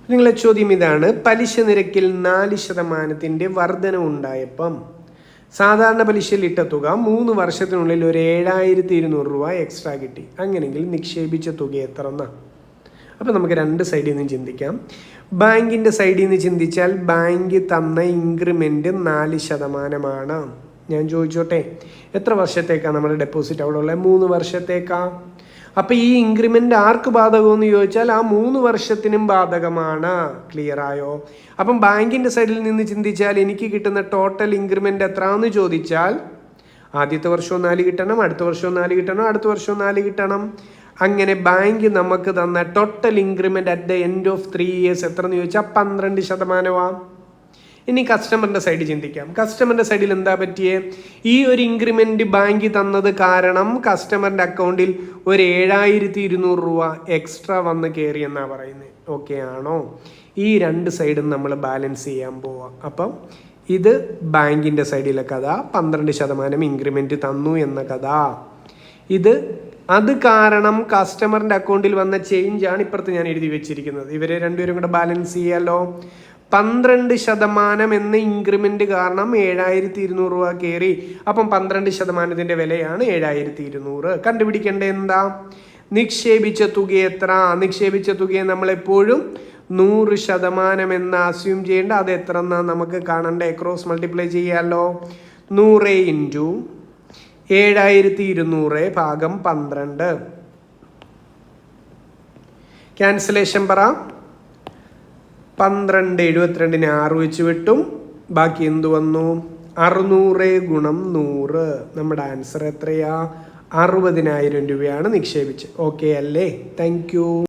നിങ്ങളെ ചോദ്യം ഇതാണ്, പലിശ നിരക്കിൽ 4% വർധനവുണ്ടായപ്പം സാധാരണ പലിശയിൽ ഇട്ട തുക 3 വർഷത്തിനുള്ളിൽ ഒരു 7200 രൂപ എക്സ്ട്രാ കിട്ടി. അങ്ങനെയെങ്കിൽ നിക്ഷേപിച്ച തുക എത്ര എന്നാ? അപ്പോൾ നമുക്ക് രണ്ട് സൈഡിൽ നിന്നും ചിന്തിക്കാം. ബാങ്കിൻ്റെ സൈഡിൽ നിന്ന് ചിന്തിച്ചാൽ ബാങ്ക് തന്ന ഇൻക്രിമെൻറ്റ് 4%. ഞാൻ ചോദിച്ചോട്ടെ, എത്ര വർഷത്തേക്കാണ് നമ്മുടെ ഡെപ്പോസിറ്റ് അവിടെ ഉള്ളത്? 3 വർഷത്തേക്കാണ്. അപ്പോൾ ഈ ഇൻക്രിമെൻ്റ് ആർക്ക് ബാധകമെന്ന് ചോദിച്ചാൽ ആ 3 വർഷത്തിനും ബാധകമാണ്. ക്ലിയർ ആയോ? അപ്പം ബാങ്കിൻ്റെ സൈഡിൽ നിന്ന് ചിന്തിച്ചാൽ എനിക്ക് കിട്ടുന്ന ടോട്ടൽ ഇൻക്രിമെൻ്റ് എത്രയാണെന്ന് ചോദിച്ചാൽ ആദ്യത്തെ വർഷവും 4 കിട്ടണം, അടുത്ത വർഷവും 4 കിട്ടണം, അടുത്ത വർഷവും 4 കിട്ടണം. അങ്ങനെ ബാങ്ക് നമുക്ക് തന്ന total increment at the end of 3 years എത്ര എന്ന് ചോദിച്ചാൽ 12%. ഇനി കസ്റ്റമറിൻ്റെ സൈഡിൽ ചിന്തിക്കാം. കസ്റ്റമറിൻ്റെ സൈഡിൽ എന്താ പറ്റിയേ? ഈ ഒരു ഇൻക്രിമെൻറ്റ് ബാങ്ക് തന്നത് കാരണം കസ്റ്റമറിൻ്റെ അക്കൗണ്ടിൽ ഒരു 7200 രൂപ എക്സ്ട്രാ വന്ന് കയറി എന്നാണ് പറയുന്നത്. ഓക്കെ ആണോ? ഈ രണ്ട് സൈഡും നമ്മൾ ബാലൻസ് ചെയ്യാൻ പോവാം. അപ്പം ഇത് ബാങ്കിൻ്റെ സൈഡിലെ കഥ, 12% ഇൻക്രിമെൻറ്റ് തന്നു എന്ന കഥ. അത് കാരണം കസ്റ്റമറിൻ്റെ അക്കൗണ്ടിൽ വന്ന ചേഞ്ചാണ് ഇപ്പുറത്ത് ഞാൻ എഴുതി വെച്ചിരിക്കുന്നത്. ഇവരെ രണ്ടുപേരും കൂടെ ബാലൻസ് ചെയ്യാമല്ലോ. 12% എന്ന ഇൻക്രിമെൻ്റ് കാരണം 7200 രൂപ കയറി. അപ്പം 12%ൻ്റെ വിലയാണ് 7200. കണ്ടുപിടിക്കേണ്ടത് എന്താ? നിക്ഷേപിച്ച തുക എത്ര? നിക്ഷേപിച്ച തുകയെ നമ്മളെപ്പോഴും 100% എന്ന് അസ്യൂം ചെയ്യേണ്ട. അത് എത്ര എന്നാ നമുക്ക് കാണണ്ടേ? ക്രോസ് മൾട്ടിപ്ലൈ ചെയ്യാമല്ലോ. 100 ഇൻറ്റു 7200 ഭാഗം 12. ക്യാൻസലേഷൻ പറ. 12 72നെ 6 വെച്ച് വെട്ടും. ബാക്കി എന്ത് വന്നു? 600 ഗുണം 100. നമ്മുടെ ആൻസർ എത്രയാ? 60,000 രൂപയാണ് നിക്ഷേപിച്ചത്. ഓക്കെ അല്ലേ? Thank you.